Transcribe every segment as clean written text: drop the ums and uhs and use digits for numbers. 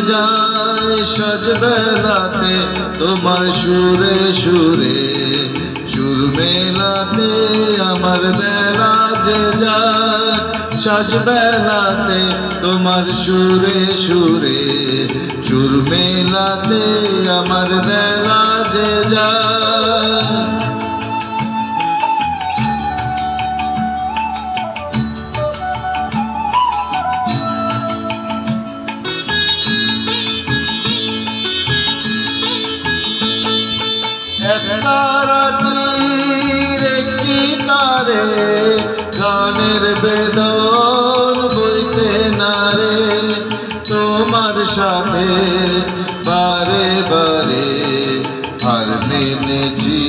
যায় সাজ বেলাতে তোমার সুরে সুরে সুর মেলাতে আমার বেলা যে যায় সাজ বেলাতে তোমার সুরে সুরে সুর মেলাতে আমার বেলা যে যায়। রাতির একটি তারে গানের বেদন বইতে নারে তোমার সাথে বারে বারে আর মেনেছি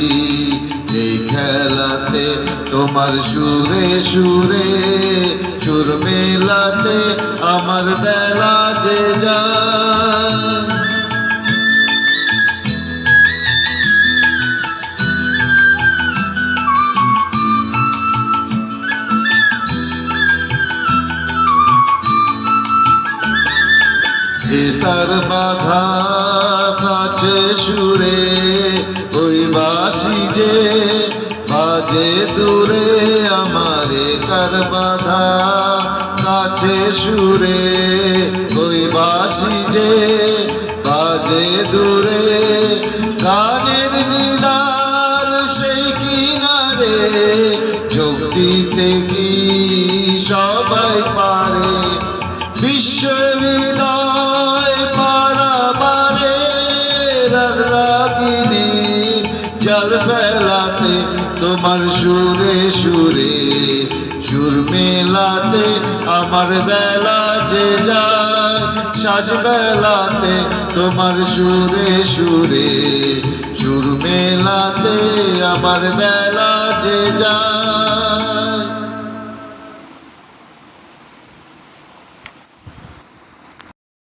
এই খেলাতে তোমার সুরে সুরে সুর মেলাতে আমার বেলা যে যায়। তার বাধা কাছে সুরে ওই বাঁশি যে বাজে দূরে আমারে তার বাধা কাছে সুরে ওই বাঁশি যে বাজে দূরে গানের নীলার সেই কিনারে যোগ দিতে কি সবাই পারে বিশ্ববিদ্যালয় পারাবারে রাগিনী জল ফেলাতে তোমার সুরে সুরে সুর মেলাতে আমার বেলা যে যায় সাজ বেলাতে তোমার সুরে সুরে সুর মেলাতে আমার বেলা যে যায়।